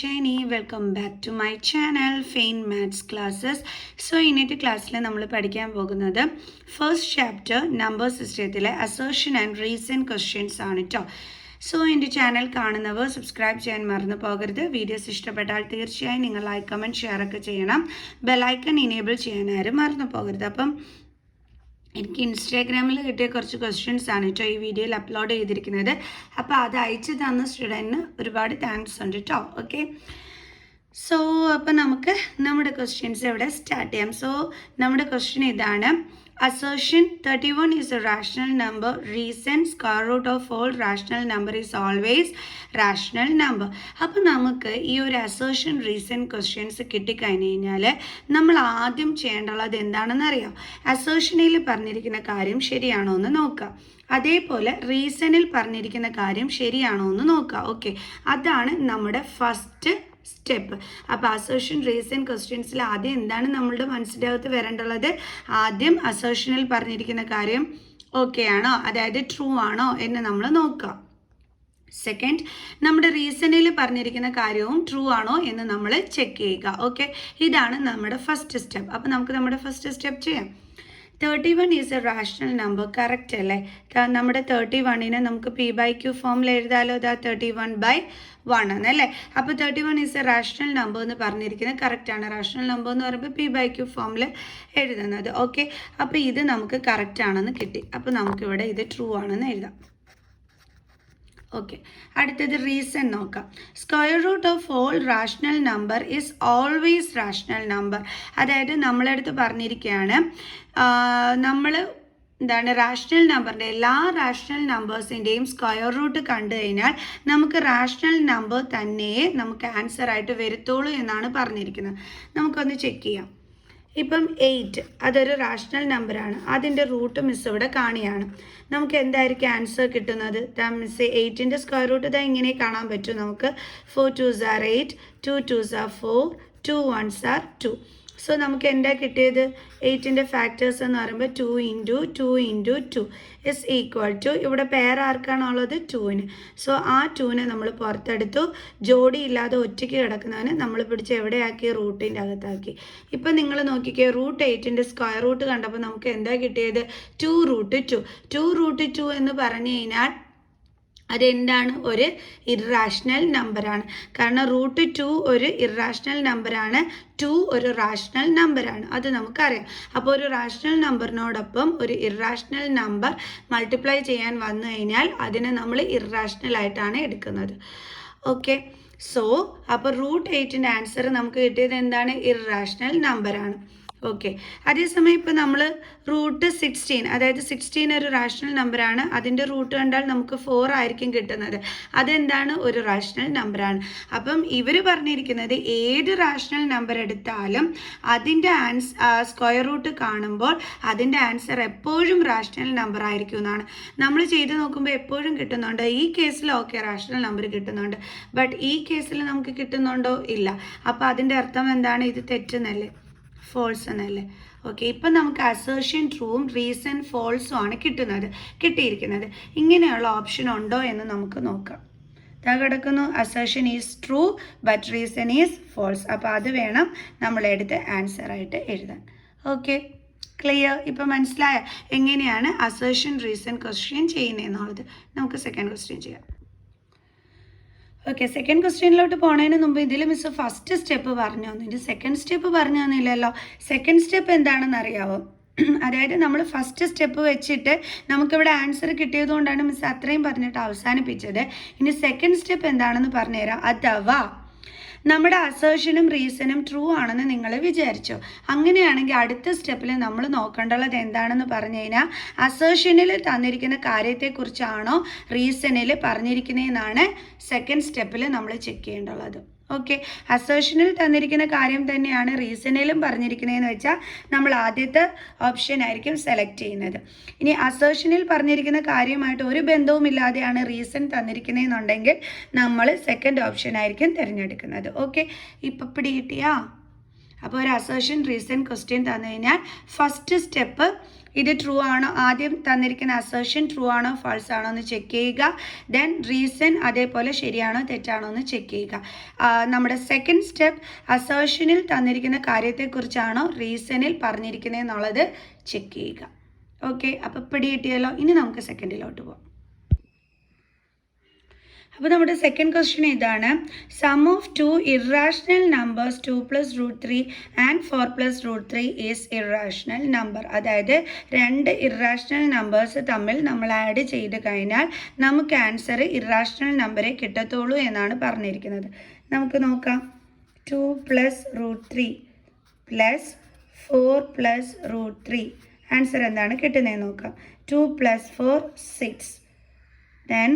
Shani. Welcome back to my channel Fain Maths Classes. So ഇന്നത്തെ ക്ലാസ്സിൽ നമ്മൾ പഠിക്കാൻ പോകുന്നത് ഫസ്റ്റ് ചാപ്റ്റർ നമ്പർ സിസ്റ്റത്തിലെ അസേർഷൻ ആൻഡ് റീസൺ ക്വസ്റ്റ്യൻസ് ആണ് കേട്ടോ. സോ എൻ്റെ ചാനൽ കാണുന്നവർ സബ്സ്ക്രൈബ് ചെയ്യാൻ മറന്നു പോകരുത്. വീഡിയോസ് ഇഷ്ടപ്പെട്ടാൽ തീർച്ചയായും നിങ്ങൾ ലൈക്ക് കമൻറ്റ് ഷെയർ ഒക്കെ ചെയ്യണം. ബെല്ലൈക്കൺ ഇനേബിൾ ചെയ്യാൻ ആരും മറന്നു പോകരുത്. അപ്പം എനിക്ക് ഇൻസ്റ്റാഗ്രാമിൽ കിട്ടിയ കുറച്ച് ക്വസ്റ്റ്യൻസ് ആണ് കേട്ടോ ഈ വീഡിയോയിൽ അപ്ലോഡ് ചെയ്തിരിക്കുന്നത്. അപ്പോൾ അത് അയച്ചു തന്ന സ്റ്റുഡൻറ്റിന് ഒരുപാട് താങ്ക്സ് ഉണ്ട് കേട്ടോ. ഓക്കെ, സോ അപ്പോൾ നമുക്ക് നമ്മുടെ ക്വസ്റ്റ്യൻസ് ഇവിടെ സ്റ്റാർട്ട് ചെയ്യാം. സോ നമ്മുടെ ക്വസ്റ്റ്യൻ ഇതാണ്: Assertion 31 is a rational number. Reason square root of all rational number is always rational number. അപ്പോൾ നമുക്ക് ഈ ഒരു അസേർഷൻ റീസൺ ക്വസ്റ്റ്യൻസ് കിട്ടിക്കഴിഞ്ഞ് കഴിഞ്ഞാൽ നമ്മൾ ആദ്യം ചെയ്യേണ്ടുള്ളത് എന്താണെന്ന് അറിയാം. അസേർഷനിൽ പറഞ്ഞിരിക്കുന്ന കാര്യം ശരിയാണോ എന്ന് നോക്കാം, അതേപോലെ റീസണിൽ പറഞ്ഞിരിക്കുന്ന കാര്യം ശരിയാണോ എന്ന് നോക്കാം. ഓക്കെ, അതാണ് നമ്മുടെ ഫസ്റ്റ് സ്റ്റെപ്പ്. അപ്പോൾ അസേർഷൻ റീസൺ ക്വസ്റ്റ്യൻസിൽ ആദ്യം എന്താണ് നമ്മളുടെ മനസ്സിൻ്റെ അകത്ത് വരേണ്ടുള്ളത്? ആദ്യം അസേർഷനിൽ പറഞ്ഞിരിക്കുന്ന കാര്യം ഓക്കെ ആണോ, അതായത് ട്രൂ ആണോ എന്ന് നമ്മൾ നോക്കുക. സെക്കൻഡ്, നമ്മുടെ റീസണിൽ പറഞ്ഞിരിക്കുന്ന കാര്യവും ട്രൂ ആണോ എന്ന് നമ്മൾ ചെക്ക് ചെയ്യുക. ഓക്കെ, ഇതാണ് നമ്മുടെ ഫസ്റ്റ് സ്റ്റെപ്പ്. അപ്പോൾ നമുക്ക് നമ്മുടെ ഫസ്റ്റ് സ്റ്റെപ്പ് ചെയ്യാം. 31 is A rational number, correct അല്ലേ? നമ്മുടെ 31നെ നമുക്ക് P/Q ഫോമിൽ എഴുതാലോ. ഇതാ 31/1 എന്നല്ലേ. അപ്പോൾ 31 ഈസ് എ റാഷണൽ നമ്പർ എന്ന് പറഞ്ഞിരിക്കുന്നത് കറക്റ്റാണ്. റാഷണൽ നമ്പർ എന്ന് പറയുമ്പോൾ P/Q ഫോമിൽ എഴുതുന്നത്. ഓക്കെ, അപ്പോൾ ഇത് നമുക്ക് കറക്റ്റ് ആണെന്ന് കിട്ടി. അപ്പോൾ നമുക്കിവിടെ ഇത് ട്രൂ ആണെന്ന് എഴുതാം. ഓക്കെ, അടുത്തത് റീസൺ നോക്കാം. Square root of all rational number is always rational number. അതായത് നമ്മളടുത്ത് പറഞ്ഞിരിക്കുകയാണ് നമ്മൾ എന്താണ് റാഷണൽ നമ്പറിൻ്റെ എല്ലാ റാഷണൽ നമ്പേഴ്സിൻ്റെയും സ്ക്വയർ റൂട്ട് കണ്ടു കഴിഞ്ഞാൽ നമുക്ക് റാഷണൽ നമ്പർ തന്നെ നമുക്ക് ആൻസർ ആയിട്ട് വരത്തുള്ളൂ എന്നാണ് പറഞ്ഞിരിക്കുന്നത്. നമുക്കൊന്ന് ചെക്ക് ചെയ്യാം. ഇപ്പം 8 അതൊരു റാഷണൽ നമ്പറാണ്, അതിൻ്റെ റൂട്ട് മിസ് ഇവിടെ കാണുകയാണ്. നമുക്ക് എന്തായിരിക്കും ആൻസർ കിട്ടുന്നത്? മിസ് 8ൻ്റെ സ്ക്വയർ റൂട്ട് ഇതാ ഇങ്ങനെ കാണാൻ പറ്റും നമുക്ക്. 4 2s are 8, 2 2s are 4, 2 1s are 2. So നമുക്ക് എന്താ കിട്ടിയത്? 8ൻ്റെ ഫാക്ടേഴ്സ് എന്ന് പറയുമ്പോൾ 2 × 2 × 2 ഇസ് ഈക്വൽ ടു, ഇവിടെ പെയർ ആർക്കാണുള്ളത്? 2ന്. സോ ആ 2നെ നമ്മൾ പുറത്തെടുത്തു. ജോഡി ഇല്ലാതെ ഒറ്റയ്ക്ക് കിടക്കുന്നതിന് നമ്മൾ പിടിച്ച് എവിടെയാക്കി? റൂട്ടിൻ്റെ അകത്താക്കി. ഇപ്പം നിങ്ങൾ നോക്കിക്കേ, റൂട്ട് 8ൻ്റെ സ്ക്വയർ റൂട്ട് കണ്ടപ്പോൾ നമുക്ക് എന്താ കിട്ടിയത്? 2 √2. 2 √2 എന്ന് പറഞ്ഞു കഴിഞ്ഞാൽ അതെന്താണ്? ഒരു ഇറാഷണൽ നമ്പറാണ്. കാരണം √2 ഒരു ഇറാഷണൽ നമ്പറാണ്, 2 ഒരു റാഷണൽ നമ്പറാണ്, അത് നമുക്കറിയാം. അപ്പോൾ ഒരു റാഷണൽ നമ്പറിനോടൊപ്പം ഒരു ഇറാഷണൽ നമ്പർ മൾട്ടിപ്ലൈ ചെയ്യാൻ വന്നു കഴിഞ്ഞാൽ അതിനെ നമ്മൾ ഇറാഷണൽ ആയിട്ടാണ് എടുക്കുന്നത്. ഓക്കെ, സോ അപ്പോൾ √8ൻ്റെ ആൻസർ നമുക്ക് കിട്ടിയത് എന്താണ്? ഇറാഷണൽ നമ്പറാണ്. ഓക്കെ, അതേസമയം ഇപ്പോൾ നമ്മൾ √16, അതായത് 16 ഒരു റാഷണൽ നമ്പറാണ്, അതിൻ്റെ റൂട്ട് കണ്ടാൽ നമുക്ക് 4 ആയിരിക്കും കിട്ടുന്നത്. അതെന്താണ്? ഒരു റാഷണൽ നമ്പറാണ്. അപ്പം ഇവർ പറഞ്ഞിരിക്കുന്നത് ഏത് റാഷണൽ നമ്പർ എടുത്താലും അതിൻ്റെ സ്ക്വയർ റൂട്ട് കാണുമ്പോൾ അതിൻ്റെ ആൻസർ എപ്പോഴും റാഷണൽ നമ്പർ ആയിരിക്കും എന്നാണ്. നമ്മൾ ചെയ്ത് നോക്കുമ്പോൾ എപ്പോഴും കിട്ടുന്നുണ്ട്. ഈ കേസിൽ ഓക്കെ റാഷണൽ നമ്പർ കിട്ടുന്നുണ്ട്, ബട്ട് ഈ കേസിൽ നമുക്ക് കിട്ടുന്നുണ്ടോ? ഇല്ല. അപ്പോൾ അതിൻ്റെ അർത്ഥം എന്താണ്? ഇത് തെറ്റെന്നല്ലേ, ഫോൾസ് എന്നല്ലേ. ഓക്കെ, ഇപ്പം നമുക്ക് അസേർഷൻ ട്രൂവും റീസൺ ഫോൾസും ആണ് കിട്ടിയിരിക്കുന്നത്. ഇങ്ങനെയുള്ള ഓപ്ഷൻ ഉണ്ടോ എന്ന് നമുക്ക് നോക്കാം. ഇതാ കിടക്കുന്നു, assertion is true but reason is false. അപ്പോൾ അത് വേണം നമ്മളെടുത്ത് ആൻസറായിട്ട് എഴുതാൻ. Okay, clear? ഇപ്പം മനസ്സിലായ എങ്ങനെയാണ് അസേർഷൻ റീസൺ ക്വസ്റ്റ്യൻ ചെയ്യുന്നതെന്നുള്ളത്. നമുക്ക് സെക്കൻഡ് ക്വസ്റ്റ്യൻ ചെയ്യാം. ഓക്കെ, സെക്കൻഡ് ക്വസ്റ്റ്യനിലോട്ട് പോണതിന് മുമ്പ് ഇതിൽ മിസ് ഫസ്റ്റ് സ്റ്റെപ്പ് പറഞ്ഞു തന്നു, ഇനി സെക്കൻഡ് സ്റ്റെപ്പ് പറഞ്ഞു തന്നില്ലല്ലോ. സെക്കൻഡ് സ്റ്റെപ്പ് എന്താണെന്ന് അറിയാവോ? അതായത് നമ്മൾ ഫസ്റ്റ് സ്റ്റെപ്പ് വെച്ചിട്ട് നമുക്കിവിടെ ആൻസർ കിട്ടിയതുകൊണ്ടാണ് മിസ് അത്രയും പറഞ്ഞിട്ട് അവസാനിപ്പിച്ചത്. ഇനി സെക്കൻഡ് സ്റ്റെപ്പ് എന്താണെന്ന് പറഞ്ഞുതരാം. അഥവാ നമ്മുടെ അസേർഷനും റീസണും ട്രൂ ആണെന്ന് നിങ്ങൾ വിചാരിച്ചോ, അങ്ങനെയാണെങ്കിൽ അടുത്ത സ്റ്റെപ്പിൽ നമ്മൾ നോക്കേണ്ടുള്ളത് എന്താണെന്ന് പറഞ്ഞു കഴിഞ്ഞാൽ അസേർഷനിൽ തന്നിരിക്കുന്ന കാര്യത്തെക്കുറിച്ചാണോ റീസണിൽ പറഞ്ഞിരിക്കുന്നതെന്നാണ് സെക്കൻഡ് സ്റ്റെപ്പിൽ നമ്മൾ ചെക്ക് ചെയ്യേണ്ടുള്ളത്. ഓക്കെ, അസേർഷനിൽ തന്നിരിക്കുന്ന കാര്യം തന്നെയാണ് റീസണിലും പറഞ്ഞിരിക്കുന്നതെന്ന് വെച്ചാൽ നമ്മൾ ആദ്യത്തെ ഓപ്ഷൻ ആയിരിക്കും സെലക്ട് ചെയ്യുന്നത്. ഇനി അസേർഷനിൽ പറഞ്ഞിരിക്കുന്ന കാര്യമായിട്ട് ഒരു ബന്ധവുമില്ലാതെയാണ് റീസൺ തന്നിരിക്കുന്നതെന്നുണ്ടെങ്കിൽ നമ്മൾ സെക്കൻഡ് ഓപ്ഷൻ ആയിരിക്കും തിരഞ്ഞെടുക്കുന്നത്. ഓക്കെ, ഇപ്പം പിടികിട്ടിയാ? അപ്പോൾ ഒരു അസേർഷൻ റീസൺ ക്വസ്റ്റ്യൻ തന്നു കഴിഞ്ഞാൽ ഫസ്റ്റ് സ്റ്റെപ്പ് ഇത് ട്രൂ ആണോ, ആദ്യം തന്നിരിക്കുന്ന അസേർഷൻ ട്രൂ ആണോ ഫാൾസ് ആണോ എന്ന് ചെക്ക് ചെയ്യുക. ദെൻ റീസൺ അതേപോലെ ശരിയാണോ തെറ്റാണോ എന്ന് ചെക്ക് ചെയ്യുക. നമ്മുടെ സെക്കൻഡ് സ്റ്റെപ്പ് അസേർഷനിൽ തന്നിരിക്കുന്ന കാര്യത്തെക്കുറിച്ചാണോ റീസണിൽ പറഞ്ഞിരിക്കുന്നത് എന്നുള്ളത് ചെക്ക് ചെയ്യുക. ഓക്കെ, അപ്പോൾ പിടി കിട്ടിയല്ലോ. ഇനി നമുക്ക് സെക്കൻഡിലോട്ട് പോകാം. അപ്പോൾ നമ്മുടെ സെക്കൻഡ് ക്വസ്റ്റ്യൻ ഇതാണ്. Sum of 2 irrational numbers 2 + √3 and 4 + √3 is irrational number. അതായത് 2 ഇറാഷണൽ നമ്പേഴ്സ് തമ്മിൽ നമ്മൾ ആഡ് ചെയ്ത് കഴിഞ്ഞാൽ നമുക്ക് ആൻസർ ഇറാഷണൽ നമ്പറെ കിട്ടത്തുള്ളൂ എന്നാണ് പറഞ്ഞിരിക്കുന്നത്. നമുക്ക് നോക്കാം. 2 + √3 + 4 + √3 ആൻസർ എന്താണ് കിട്ടുന്നതെന്ന് നോക്കാം. 2 + 4 6. ദെൻ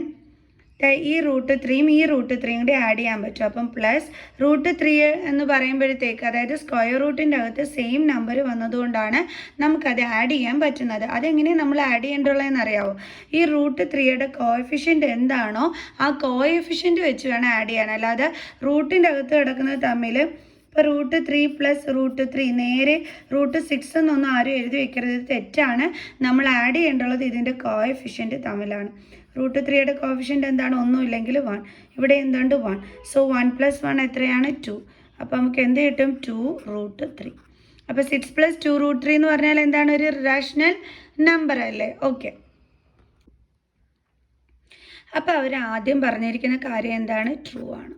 ഈ √3യും ഈ √3യും കൂടി ആഡ് ചെയ്യാൻ പറ്റും. അപ്പം പ്ലസ് √3 എന്ന് പറയുമ്പോഴത്തേക്ക് അതായത് സ്ക്വയർ റൂട്ടിൻ്റെ അകത്ത് സെയിം നമ്പർ വന്നതുകൊണ്ടാണ് നമുക്കത് ആഡ് ചെയ്യാൻ പറ്റുന്നത്. അതെങ്ങനെയാണ് നമ്മൾ ആഡ് ചെയ്യേണ്ടുള്ളതെന്ന് അറിയാമോ? ഈ √3യുടെ കോഎഫിഷ്യൻ്റ് എന്താണോ ആ കോഎഫിഷ്യൻ്റ് വെച്ച് വേണം ആഡ് ചെയ്യാൻ. അല്ലാതെ റൂട്ടിൻ്റെ അകത്ത് കിടക്കുന്നത് തമ്മിൽ ഇപ്പോൾ √3 + √3 നേരെ √6 എന്നൊന്നും ആരും എഴുതി വെക്കരുത്, തെറ്റാണ്. നമ്മൾ ആഡ് ചെയ്യേണ്ടുള്ളത് ഇതിൻ്റെ കോഎഫിഷ്യൻ്റ് തമ്മിലാണ്. √3യുടെ കോഫിഷ്യൻ്റ് എന്താണ്? ഒന്നുമില്ലെങ്കിൽ 1. ഇവിടെ എന്തുണ്ട്? 1. സോ 1 + 1 എത്രയാണ്? 2. അപ്പോൾ നമുക്ക് എന്ത് കിട്ടും? 2√3. അപ്പോൾ 6 + 2√3 എന്ന് പറഞ്ഞാൽ എന്താണ്? ഒരു ഇറാഷണൽ നമ്പർ അല്ലേ? ഓക്കെ, അപ്പോൾ അവർ ആദ്യം പറഞ്ഞിരിക്കുന്ന കാര്യം എന്താണ്? ട്രൂ ആണ്.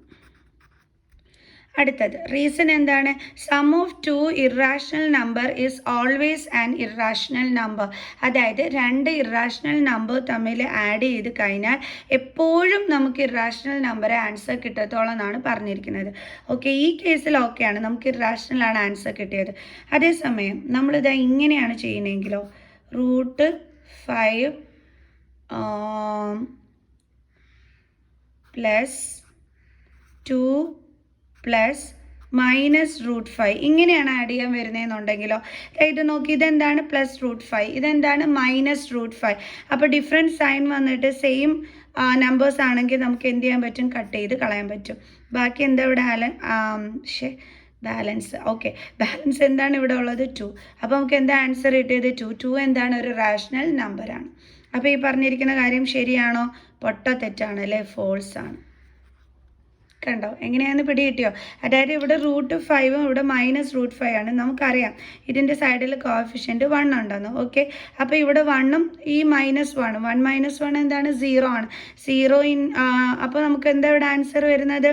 അടുത്തത് റീസൺ എന്താണ്? Sum of 2 irrational number is always an irrational number. അതായത് 2 ഇറാഷണൽ നമ്പർ തമ്മിൽ ആഡ് ചെയ്ത് കഴിഞ്ഞാൽ എപ്പോഴും നമുക്ക് ഇറാഷണൽ നമ്പറെ ആൻസർ കിട്ടത്തോളം എന്നാണ് പറഞ്ഞിരിക്കുന്നത്. ഓക്കെ, ഈ കേസിൽ ഓക്കെയാണ്, നമുക്ക് ഇറാഷണലാണ് ആൻസർ കിട്ടിയത്. അതേസമയം നമ്മളിത് ഇങ്ങനെയാണ് ചെയ്യുന്നതെങ്കിലോ √5 + 2 + -√5 ഇങ്ങനെയാണ് ആഡ് ചെയ്യാൻ വരുന്നതെന്നുണ്ടെങ്കിലോ ഇത് നോക്കി, ഇതെന്താണ്? +√5, ഇതെന്താണ്? -√5. അപ്പോൾ ഡിഫറെൻറ്റ് സൈൻ വന്നിട്ട് സെയിം നമ്പേഴ്സ് ആണെങ്കിൽ നമുക്ക് എന്ത് ചെയ്യാൻ പറ്റും? കട്ട് ചെയ്ത് കളയാൻ പറ്റും. ബാക്കി എന്താ ഇവിടെ? ബാലൻസ്. ഓക്കെ, ബാലൻസ് എന്താണ് ഇവിടെ ഉള്ളത്? 2. അപ്പോൾ നമുക്ക് എന്താ ആൻസർ കിട്ടിയത്? 2. 2 എന്താണ്? ഒരു റാഷണൽ നമ്പറാണ്. അപ്പോൾ ഈ പറഞ്ഞിരിക്കുന്ന കാര്യം ശരിയാണോ? പൊട്ട തെറ്റാണ് അല്ലേ? ഫോൾസ് ആണ്. കണ്ടോ എങ്ങനെയാണെന്ന് പിടി കിട്ടിയോ? അതായത് ഇവിടെ √5ഉം ഇവിടെ -√5 ആണ്. നമുക്കറിയാം ഇതിൻ്റെ സൈഡിൽ കോഫിഷ്യൻ്റ് 1 ഉണ്ടെന്ന്. ഓക്കെ, അപ്പോൾ ഇവിടെ 1ഉം ഈ -1 1 - 1 എന്താണ്? 0 ആണ്. 0 അപ്പോൾ നമുക്ക് എന്താ ഇവിടെ ആൻസർ വരുന്നത്?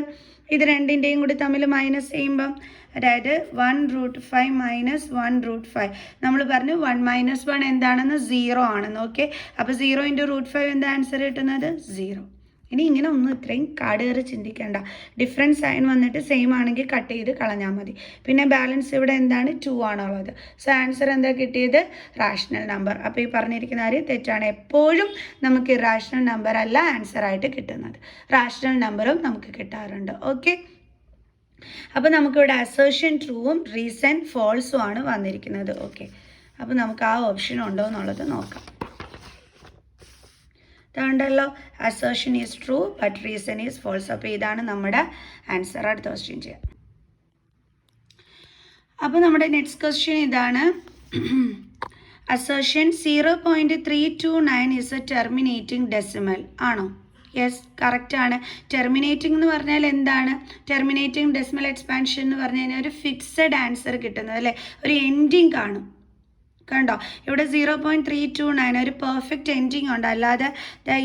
ഇത് രണ്ടിൻ്റെയും കൂടി തമ്മിൽ മൈനസ് ചെയ്യുമ്പം അതായത് 1√5 - 1√5 നമ്മൾ പറഞ്ഞു 1 - 1 എന്താണെന്ന്? 0 ആണെന്ന്. ഓക്കെ, അപ്പോൾ 0 × √5 എന്താ ആൻസർ കിട്ടുന്നത്? 0. ഇനി ഇങ്ങനെ ഒന്നും ഇത്രയും കാട് കയറി ചിന്തിക്കേണ്ട. ഡിഫറൻറ്റ് സൈൻ വന്നിട്ട് സെയിം ആണെങ്കിൽ കട്ട് ചെയ്ത് കളഞ്ഞാൽ മതി. പിന്നെ ബാലൻസ് ഇവിടെ എന്താണ്? 2 ആണുള്ളത്. സോ ആൻസർ എന്താ കിട്ടിയത്? Rational number. അപ്പോൾ ഈ പറഞ്ഞിരിക്കുന്ന കാര്യം തെറ്റാണ്. എപ്പോഴും നമുക്ക് ഇറാഷണൽ നമ്പർ അല്ല ആൻസറായിട്ട് കിട്ടുന്നത്, റാഷണൽ നമ്പറും നമുക്ക് കിട്ടാറുണ്ട്. ഓക്കെ, അപ്പോൾ നമുക്കിവിടെ അസേർഷൻ ട്രൂവും റീസൺ ഫോൾസും ആണ് വന്നിരിക്കുന്നത്. ഓക്കെ, അപ്പോൾ നമുക്ക് ആ ഓപ്ഷൻ ഉണ്ടോ എന്നുള്ളത് നോക്കാം. അതുകൊണ്ടല്ലോ assertion is true but reason is false. അപ്പോൾ ഇതാണ് നമ്മുടെ ആൻസർ. അടുത്ത ക്വസ്റ്റ്യൻ ചെയ്യാം. അപ്പോൾ നമ്മുടെ നെക്സ്റ്റ് ക്വസ്റ്റ്യൻ ഇതാണ്. Assertion 0.329 is a terminating decimal ആണോ? യെസ്, കറക്റ്റ് ആണ്. ടെർമിനേറ്റിംഗ് എന്ന് പറഞ്ഞാൽ എന്താണ്? ടെർമിനേറ്റിംഗ് ഡെസിമൽ എക്സ്പാൻഷൻ എന്ന് പറഞ്ഞു കഴിഞ്ഞാൽ ഒരു ഫിക്സഡ് ആൻസർ കിട്ടുന്നത് അല്ലേ? ഒരു എൻഡിങ് കാണും. കണ്ടോ ഇവിടെ 0.329 ഒരു പെർഫെക്റ്റ് എൻഡിങ് ഉണ്ട്. അല്ലാതെ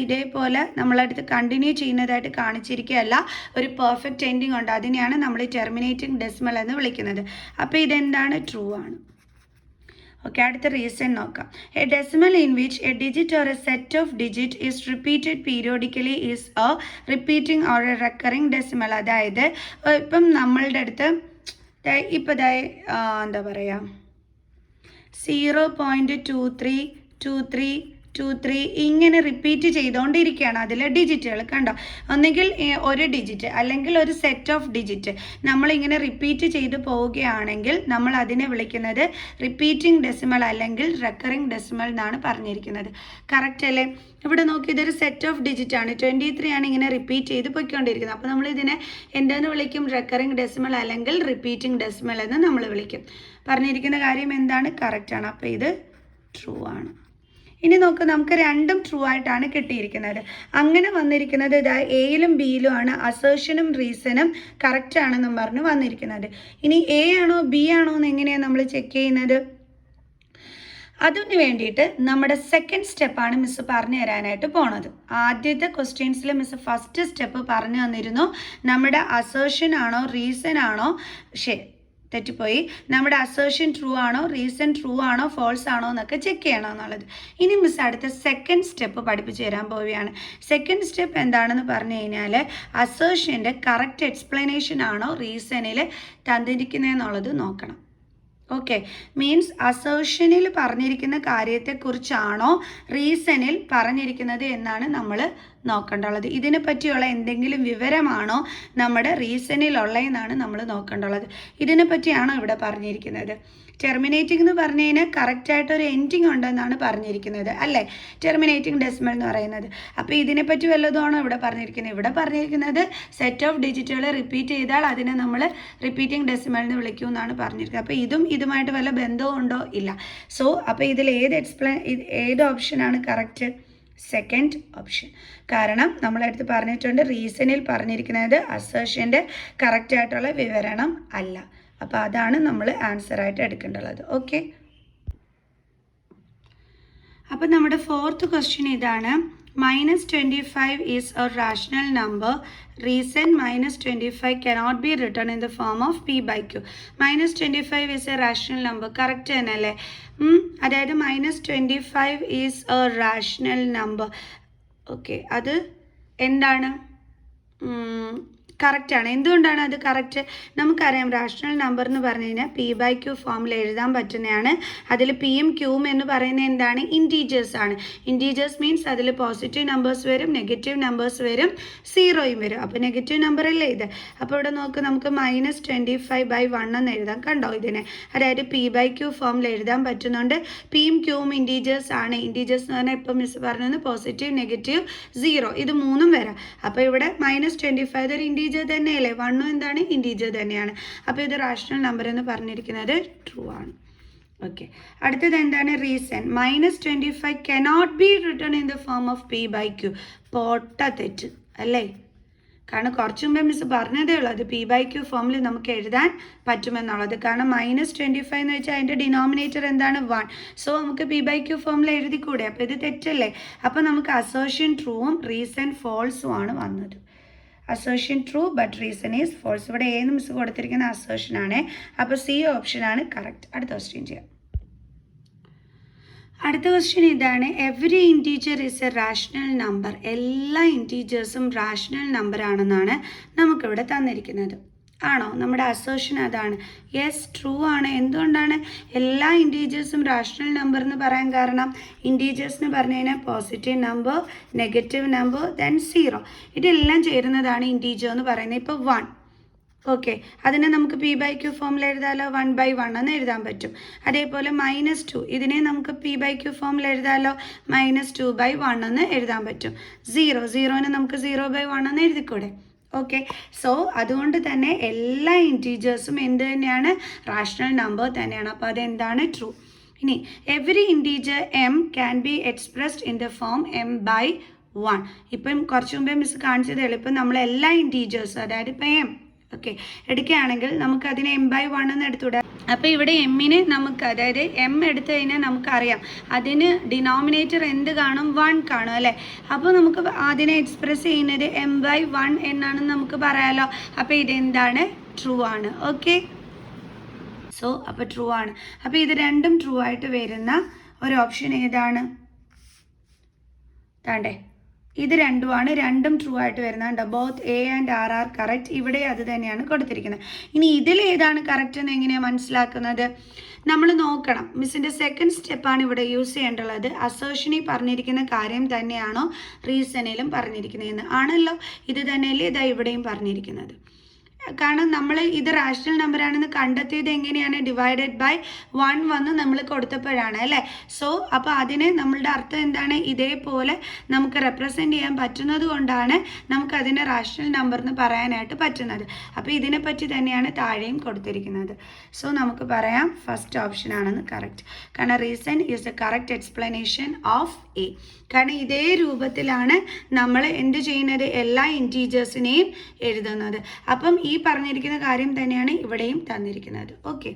ഇതേപോലെ നമ്മളടുത്ത് കണ്ടിന്യൂ ചെയ്യുന്നതായിട്ട് കാണിച്ചിരിക്കുകയല്ല, ഒരു പെർഫെക്റ്റ് എൻഡിങ് ഉണ്ട്. അതിനെയാണ് നമ്മൾ ടെർമിനേറ്റിംഗ് ഡെസിമൽ എന്ന് വിളിക്കുന്നത്. അപ്പോൾ ഇതെന്താണ്? ട്രൂ ആണ്. ഓക്കെ, അടുത്ത റീസൺ നോക്കാം. A decimal in which A digit or A set of digit is repeated periodically is A repeating or A recurring decimal. അതായത് ഇപ്പം നമ്മളുടെ അടുത്ത് ഇപ്പോൾ എന്താ പറയുക 0.2323 2 3 ഇങ്ങനെ റിപ്പീറ്റ് ചെയ്തുകൊണ്ടിരിക്കുകയാണ് അതിലെ ഡിജിറ്റുകൾ കണ്ടോ. ഒന്നുകിൽ ഒരു ഡിജിറ്റ് അല്ലെങ്കിൽ ഒരു സെറ്റ് ഓഫ് ഡിജിറ്റ് നമ്മളിങ്ങനെ റിപ്പീറ്റ് ചെയ്ത് പോവുകയാണെങ്കിൽ നമ്മൾ അതിനെ വിളിക്കുന്നത് റിപ്പീറ്റിംഗ് ഡെസിമൽ അല്ലെങ്കിൽ റെക്കറിംഗ് ഡെസിമൽ എന്നാണ് പറഞ്ഞിരിക്കുന്നത്. കറക്റ്റ് അല്ലേ? ഇവിടെ നോക്കി ഇതൊരു സെറ്റ് ഓഫ് ഡിജിറ്റ് ആണ്. 23 ആണ് ഇങ്ങനെ റിപ്പീറ്റ് ചെയ്ത് പോയിക്കൊണ്ടിരിക്കുന്നത്. അപ്പോൾ നമ്മൾ ഇതിനെ എന്തെന്ന് വിളിക്കും? റെക്കറിംഗ് ഡെസിമൽ അല്ലെങ്കിൽ റിപ്പീറ്റിംഗ് ഡെസിമൽ എന്ന് നമ്മൾ വിളിക്കും. പറഞ്ഞിരിക്കുന്ന കാര്യം എന്താണ്? കറക്റ്റ് ആണ്. അപ്പോൾ ഇത് ട്രൂ ആണ്. ഇനി നോക്ക്, നമുക്ക് രണ്ടും ട്രൂ ആയിട്ടാണ് കിട്ടിയിരിക്കുന്നത്. അങ്ങനെ വന്നിരിക്കുന്നത് ഇതാ എയിലും ബിയിലും ആണ്. അസേർഷനും റീസണും കറക്റ്റ് ആണെന്നും പറഞ്ഞ് വന്നിരിക്കുന്നത്. ഇനി എ ആണോ ബി ആണോ എന്ന് എങ്ങനെയാണ് നമ്മൾ ചെക്ക് ചെയ്യുന്നത്? അതിന് വേണ്ടിയിട്ട് നമ്മുടെ സെക്കൻഡ് സ്റ്റെപ്പാണ് മിസ് പറഞ്ഞു തരാനായിട്ട് പോണത്. ആദ്യത്തെ ക്വസ്റ്റ്യൻസിൽ മിസ് ഫസ്റ്റ് സ്റ്റെപ്പ് പറഞ്ഞു തന്നിരുന്നു. നമ്മുടെ അസേർഷൻ ആണോ റീസൺ ആണോ, ശരി തെറ്റിപ്പോയി, നമ്മുടെ അസേർഷൻ ട്രൂ ആണോ റീസൺ ട്രൂ ആണോ ഫോൾസ് ആണോ എന്നൊക്കെ ചെക്ക് ചെയ്യണം എന്നുള്ളത്. ഇനി മിസ് അടുത്ത സെക്കൻഡ് സ്റ്റെപ്പ് പഠിപ്പിച്ച് തരാൻ പോവുകയാണ്. സെക്കൻഡ് സ്റ്റെപ്പ് എന്താണെന്ന് പറഞ്ഞു കഴിഞ്ഞാൽ അസേർഷൻ്റെ കറക്റ്റ് എക്സ്പ്ലനേഷൻ ആണോ റീസണിൽ തന്നിരിക്കുന്നതെന്നുള്ളത് നോക്കണം. ഓക്കെ, മീൻസ് അസേർഷനിൽ പറഞ്ഞിരിക്കുന്ന കാര്യത്തെക്കുറിച്ചാണോ റീസണിൽ പറഞ്ഞിരിക്കുന്നത് എന്നാണ് നമ്മൾ നോക്കേണ്ടുള്ളത്. ഇതിനെ പറ്റിയുള്ള എന്തെങ്കിലും വിവരമാണോ നമ്മുടെ റീസണിലുള്ളതെന്നാണ് നമ്മൾ നോക്കേണ്ടുള്ളത്. ഇതിനെ പറ്റിയാണോ ഇവിടെ പറഞ്ഞിരിക്കുന്നത്? ടെർമിനേറ്റിംഗ് എന്ന് പറഞ്ഞു കഴിഞ്ഞാൽ കറക്റ്റായിട്ടൊരു എൻഡിങ് ഉണ്ടെന്നാണ് പറഞ്ഞിരിക്കുന്നത് അല്ലേ, ടെർമിനേറ്റിംഗ് ഡെസിമൽ എന്ന് പറയുന്നത്. അപ്പോൾ ഇതിനെപ്പറ്റി വല്ലതുമാണോ ഇവിടെ പറഞ്ഞിരിക്കുന്നത്? ഇവിടെ പറഞ്ഞിരിക്കുന്നത് സെറ്റ് ഓഫ് ഡിജിറ്റുകൾ റിപ്പീറ്റ് ചെയ്താൽ അതിനെ നമ്മൾ റിപ്പീറ്റിംഗ് ഡെസിമൽ എന്ന് വിളിക്കും എന്നാണ് പറഞ്ഞിരിക്കുന്നത്. അപ്പോൾ ഇതുമായിട്ട് വല്ല ബന്ധവും ഉണ്ടോ? ഇല്ല. സോ അപ്പോൾ ഇതിൽ ഏത് ഓപ്ഷനാണ് കറക്റ്റ്? Second option. കാരണം നമ്മളടുത്ത് പറഞ്ഞിട്ടുണ്ട് റീസണിൽ പറഞ്ഞിരിക്കുന്നത് അസേർഷൻ്റെ കറക്റ്റായിട്ടുള്ള വിവരണം അല്ല. അപ്പോൾ അതാണ് നമ്മൾ ആൻസറായിട്ട് എടുക്കേണ്ടത്. ഓക്കെ, അപ്പോൾ നമ്മുടെ ഫോർത്ത് ക്വസ്റ്റ്യൻ ഇതാണ്. -25 is a rational number. Reason -25 cannot be written in the form of p/q. -25 is a rational number. Correct തന്നെ അല്ലേ? അതായത് -25 is a rational number. Okay, അത് എന്താണ്? കറക്റ്റാണ്. എന്തുകൊണ്ടാണ് അത് കറക്റ്റ്? നമുക്കറിയാം റാഷണൽ നമ്പർ എന്ന് പറഞ്ഞു കഴിഞ്ഞാൽ p/q ഫോമിൽ എഴുതാൻ പറ്റുന്നതാണ്. അതിൽ പിയും ക്യൂവും എന്ന് പറയുന്നത് എന്താണ്? ഇൻറ്റീജേഴ്സ് ആണ്. ഇൻറ്റീജേഴ്സ് മീൻസ് അതിൽ പോസിറ്റീവ് നമ്പേഴ്സ് വരും, നെഗറ്റീവ് നമ്പേഴ്സ് വരും, സീറോയും വരും. അപ്പോൾ നെഗറ്റീവ് നമ്പർ അല്ലേ ഇത്? അപ്പോൾ ഇവിടെ നോക്ക്, നമുക്ക് -25/1 എന്ന് എഴുതാം. കണ്ടോ ഇതിനെ? അതായത് p/q ഫോമിൽ എഴുതാൻ പറ്റുന്നുണ്ട്. പിയും ക്യൂവും ഇൻറ്റീജേഴ്സ് ആണ്. ഇൻറ്റീജേഴ്സ് എന്ന് പറഞ്ഞാൽ ഇപ്പോൾ മിസ് പറഞ്ഞത് പോസിറ്റീവ്, നെഗറ്റീവ്, സീറോ, ഇത് മൂന്നും വരാം. അപ്പോൾ ഇവിടെ -25 ഇതൊരു ഇൻറ്റീജർ തന്നെയല്ലേ? 1 എന്താണ്? ഇൻറ്റീജർ തന്നെയാണ്. അപ്പോൾ ഇത് റാഷണൽ നമ്പർ എന്ന് പറഞ്ഞിരിക്കുന്നത് ട്രൂ ആണ്. ഓക്കെ, അടുത്തത് എന്താണ്? Reason. -25 cannot be written in the form of p/q. പൊട്ട തെറ്റ് അല്ലേ? കാരണം കുറച്ച് മുമ്പേ മിസ് പറഞ്ഞതേ ഉള്ളൂ അത് p/q ഫോമിൽ നമുക്ക് എഴുതാൻ പറ്റുമെന്നുള്ളത്. കാരണം -25 എന്ന് വെച്ചാൽ അതിൻ്റെ ഡിനോമിനേറ്റർ എന്താണ്? 1. സോ നമുക്ക് p/q ഫോമിൽ എഴുതിക്കൂടെ? അപ്പോൾ ഇത് തെറ്റല്ലേ? അപ്പോൾ നമുക്ക് അസേർഷൻ ട്രൂവും റീസൺ ഫോൾസും ആണ് വന്നത്. Assertion true but reason is false. ഇവിടെ ഏന്ന് മിസ് കൊടുത്തിരിക്കുന്ന അസേർഷൻ ആണ്. അപ്പോൾ സി ഓപ്ഷനാണ് കറക്റ്റ്. അടുത്ത ക്വസ്റ്റ്യൻ ചെയ്യാം. അടുത്ത ക്വസ്റ്റ്യൻ ഇതാണ്. Every integer is A rational number. എല്ലാ ഇൻറ്റീജേഴ്സും റാഷണൽ നമ്പർ ആണെന്നാണ് നമുക്കിവിടെ തന്നിരിക്കുന്നത്. ആണോ? നമ്മുടെ അസേർഷൻ അതാണ്. യെസ്, ട്രൂ ആണ്. എന്തുകൊണ്ടാണ് എല്ലാ ഇൻറ്റീജേഴ്സും റാഷണൽ നമ്പർ എന്ന് പറയാൻ കാരണം? ഇൻറ്റീജേഴ്സ് എന്ന് പറഞ്ഞു കഴിഞ്ഞാൽ positive number, negative number, then zero, ഇതെല്ലാം ചേരുന്നതാണ് ഇൻറ്റീജർ എന്ന് പറയുന്നത്. ഇപ്പോൾ 1. ഓക്കെ, അതിനെ നമുക്ക് p/q ഫോമിൽ എഴുതാമല്ലോ. 1/1 എന്ന് എഴുതാൻ പറ്റും. അതേപോലെ -2 ഇതിനെ നമുക്ക് p/q ഫോമിൽ എഴുതാമല്ലോ. -2/1 എന്ന് എഴുതാൻ പറ്റും. 0നെ നമുക്ക് 0/1 എന്ന് എഴുതിക്കൂടെ? ഓക്കെ, സോ അതുകൊണ്ട് തന്നെ എല്ലാ ഇൻറ്റീജേഴ്സും എന്ത് തന്നെയാണ്? റാഷണൽ നമ്പർ തന്നെയാണ്. അപ്പോൾ അതെന്താണ്? ട്രൂ. ഇനി every integer m can be expressed in the form m/1. ഇപ്പം കുറച്ച് മുമ്പേ മിസ് കാണിച്ചത് എളുപ്പം നമ്മൾ എല്ലാ ഇൻറ്റീജേഴ്സും, അതായത് ഇപ്പം m ഓക്കെ എടുക്കുകയാണെങ്കിൽ നമുക്ക് അതിനെ m/1 എന്ന് എടുത്തുവിടാം. അപ്പോൾ ഇവിടെ എമ്മിന് നമുക്ക്, അതായത് m എടുത്തു കഴിഞ്ഞാൽ നമുക്കറിയാം അതിന് ഡിനോമിനേറ്റർ എന്ത് കാണും? 1 കാണും അല്ലേ? അപ്പോൾ നമുക്ക് അതിനെ എക്സ്പ്രസ് ചെയ്യുന്നത് m/1 എന്നാണെന്ന് നമുക്ക് പറയാമല്ലോ. അപ്പോൾ ഇതെന്താണ്? ട്രൂ ആണ്. ഓക്കെ, സോ അപ്പോൾ ട്രൂ ആണ്. അപ്പോൾ ഇത് രണ്ടും ട്രൂ ആയിട്ട് വരുന്ന ഒരു ഓപ്ഷൻ ഏതാണ്? താണ്ടേ ഇത് രണ്ടുമാണ്, രണ്ടും ട്രൂ ആയിട്ട് വരുന്നുണ്ട്. Both A and R are correct. ഇവിടെ അത് തന്നെയാണ് കൊടുത്തിരിക്കുന്നത്. ഇനി ഇതിൽ ഏതാണ് കറക്റ്റ് എന്ന് എങ്ങനെയാണ് മനസ്സിലാക്കുന്നത്? നമ്മൾ നോക്കണം. മിസ്സിൻ്റെ സെക്കൻഡ് സ്റ്റെപ്പാണ് ഇവിടെ യൂസ് ചെയ്യേണ്ടുള്ളത്. അസേർഷനിൽ പറഞ്ഞിരിക്കുന്ന കാര്യം തന്നെയാണോ റീസണിലും പറഞ്ഞിരിക്കുന്നതെന്ന്. ആണല്ലോ, ഇത് തന്നെയല്ലേ ഇതാ ഇവിടെയും പറഞ്ഞിരിക്കുന്നത്. കാരണം നമ്മൾ ഇത് റാഷണൽ നമ്പർ ആണെന്ന് കണ്ടെത്തിയത് എങ്ങനെയാണ്? ഡിവൈഡഡ് ബൈ 1 വന്ന് നമ്മൾ കൊടുത്തപ്പോഴാണ് അല്ലേ. സോ അപ്പോൾ അതിന് നമ്മളുടെ അർത്ഥം എന്താണ്? ഇതേപോലെ നമുക്ക് റെപ്രസെൻറ്റ് ചെയ്യാൻ പറ്റുന്നത് കൊണ്ടാണ് നമുക്കതിനെ റാഷണൽ നമ്പർ എന്ന് പറയാനായിട്ട് പറ്റുന്നത്. അപ്പോൾ ഇതിനെപ്പറ്റി തന്നെയാണ് താഴെയും കൊടുത്തിരിക്കുന്നത്. സോ നമുക്ക് പറയാം ഫസ്റ്റ് ഓപ്ഷൻ ആണെന്ന് കറക്റ്റ്. കാരണം reason is the correct explanation of A. കാരണം ഇതേ രൂപത്തിലാണ് നമ്മൾ എന്ത് ചെയ്യുന്നത്? എല്ലാ ഇൻറ്റീജേഴ്സിനെയും എഴുതുന്നത്. അപ്പം ഈ പറഞ്ഞിരിക്കുന്ന കാര്യം തന്നെയാണ് ഇവിടെയും തന്നിരിക്കുന്നത്. ഓക്കെ,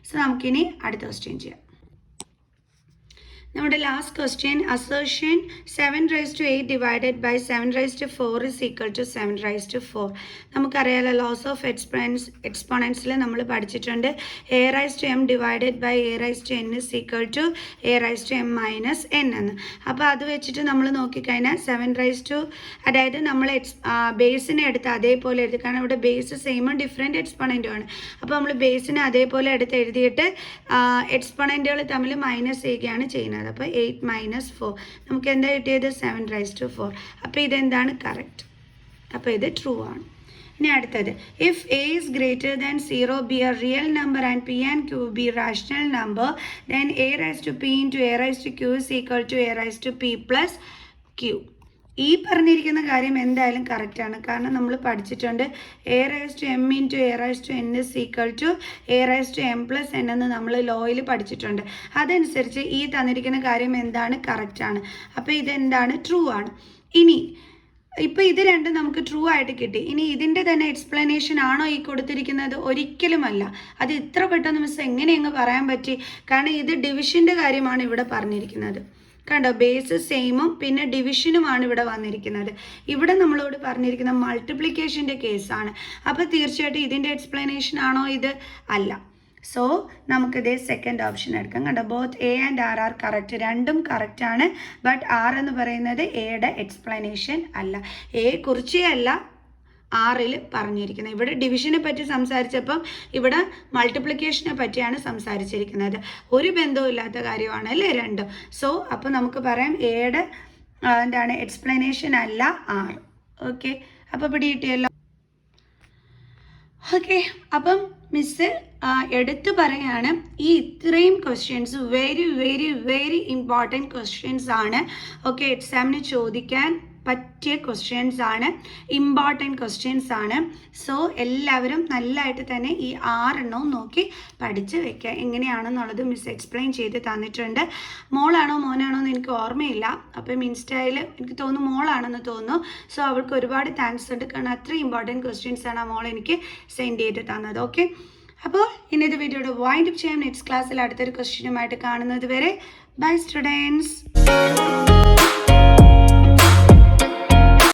സോ നമുക്കിനി അടുത്ത ക്വസ്റ്റ്യൻ ചെയ്യാം. നമ്മുടെ last question, assertion 7⁻8 divided by 7⁻4 is equal to 7⁻4. നമുക്കറിയാലോ ലോസ് ഓഫ് എക്സ്പോണൻസിൽ നമ്മൾ പഠിച്ചിട്ടുണ്ട് a⁻m divided by a⁻n is equal to a⁻m - n എന്ന്. അപ്പോൾ അത് വെച്ചിട്ട് നമ്മൾ നോക്കിക്കഴിഞ്ഞാൽ 7 അതായത് നമ്മൾ ബേസിനെ എടുത്ത് അതേപോലെ എഴുതി. കാരണം ഇവിടെ ബേസ് സെയിമും ഡിഫറെൻറ്റ് എക്സ്പോണൻറ്റുമാണ്. അപ്പോൾ നമ്മൾ ബേസിനെ അതേപോലെ എടുത്ത് എഴുതിയിട്ട് എക്സ്പോണൻറ്റുകൾ തമ്മിൽ മൈനസ് ചെയ്യുകയാണ് ചെയ്യുന്നത്. അപ്പോൾ 8 - 4 നമുക്ക് എന്താ കിട്ടിയത്? 7⁻4. അപ്പോൾ ഇതെന്താണ്? കറക്റ്റ്. അപ്പോൾ ഇത് ട്രൂ ആണ്. ഇനി അടുത്തത്, if a is greater than 0 be a real number and p and q be rational number, then a⁻p into a⁻q is equal to a⁻p plus q. ഈ പറഞ്ഞിരിക്കുന്ന കാര്യം എന്തായാലും കറക്റ്റാണ്. കാരണം നമ്മൾ പഠിച്ചിട്ടുണ്ട് a⁻m into a⁻n is equal to a⁻m+n എന്ന് നമ്മൾ ലോയിൽ പഠിച്ചിട്ടുണ്ട്. അതനുസരിച്ച് ഈ തന്നിരിക്കുന്ന കാര്യം എന്താണ്? കറക്റ്റാണ്. അപ്പോൾ ഇതെന്താണ്? ട്രൂ ആണ്. ഇനി ഇപ്പോൾ ഇത് രണ്ടും നമുക്ക് ട്രൂ ആയിട്ട് കിട്ടി. ഇനി ഇതിൻ്റെ തന്നെ എക്സ്പ്ലനേഷൻ ആണോ ഈ കൊടുത്തിരിക്കുന്നത്? ഒരിക്കലുമല്ല. അത് ഇത്ര പെട്ടെന്ന് മിസ് എങ്ങനെയങ്ങ് പറയാൻ പറ്റി? കാരണം ഇത് ഡിവിഷൻ്റെ കാര്യമാണ് ഇവിടെ പറഞ്ഞിരിക്കുന്നത്. കണ്ടോ, ബേസ് സെയിമും പിന്നെ ഡിവിഷനുമാണ് ഇവിടെ വന്നിരിക്കുന്നത്. ഇവിടെ നമ്മളോട് പറഞ്ഞിരിക്കുന്ന മൾട്ടിപ്ലിക്കേഷൻ്റെ കേസാണ്. അപ്പോൾ തീർച്ചയായിട്ടും ഇതിൻ്റെ എക്സ്പ്ലനേഷൻ ആണോ ഇത്? അല്ല. സോ നമുക്കിതേ സെക്കൻഡ് ഓപ്ഷൻ എടുക്കാം. കണ്ടോ, both A and R are correct. രണ്ടും കറക്റ്റാണ്. ബട്ട് ആർ എന്ന് പറയുന്നത് എയുടെ എക്സ്പ്ലനേഷൻ അല്ല. എയെ കുറിച്ചേ അല്ല ആറിൽ പറഞ്ഞിരിക്കുന്നത്. ഇവിടെ ഡിവിഷനെ പറ്റി സംസാരിച്ചപ്പം ഇവിടെ മൾട്ടിപ്ലിക്കേഷനെ പറ്റിയാണ് സംസാരിച്ചിരിക്കുന്നത്. ഒരു ബന്ധവും ഇല്ലാത്ത കാര്യമാണ് അല്ലേ രണ്ടും. സോ അപ്പോൾ നമുക്ക് പറയാം എയുടെ എന്താണ് എക്സ്പ്ലനേഷൻ അല്ല ആർ. ഓക്കെ, അപ്പോൾ പിടികിട്ടിയല്ലോ. ഓക്കെ, അപ്പം മിസ് എടുത്തു പറയാണ് ഈ ഇത്രയും questions very very very important questions ആണ്. ഓക്കെ, എക്സാമിന് ചോദിക്കാൻ പറ്റിയ ക്വസ്റ്റ്യൻസ് ആണ്, ഇമ്പോർട്ടൻറ്റ് ക്വസ്റ്റ്യൻസ് ആണ്. സോ എല്ലാവരും നല്ലതായിട്ട് തന്നെ ഈ 6 നോക്കി പഠിച്ച് വെക്കുക. എങ്ങനെയാണെന്നുള്ളത് മിസ് എക്സ്പ്ലെയിൻ ചെയ്ത് തന്നിട്ടുണ്ട്. മോളാണോ മോനാണോ എന്ന് എനിക്ക് ഓർമ്മയില്ല. അപ്പം ഇൻസ്റ്റയിൽ എനിക്ക് തോന്നുന്നു മോളാണെന്ന് തോന്നുന്നു. സോ അവൾക്ക് ഒരുപാട് താങ്ക്സ് ഉണ്ട്. കാരണം അത്രയും ഇമ്പോർട്ടൻറ്റ് ക്വസ്റ്റ്യൻസ് ആണ് ആ മോൾ എനിക്ക് സെൻഡ് ചെയ്ത് തന്നത്. ഓക്കെ, അപ്പോൾ ഇന്നത്തെ വീഡിയോയുടെ വൈൻഡപ്പ് ചെയ്യാം. നെക്സ്റ്റ് ക്ലാസ്സിൽ അടുത്തൊരു ക്വസ്റ്റ്യനുമായിട്ട് കാണുന്നത് വരെ ബൈ സ്റ്റുഡൻസ്.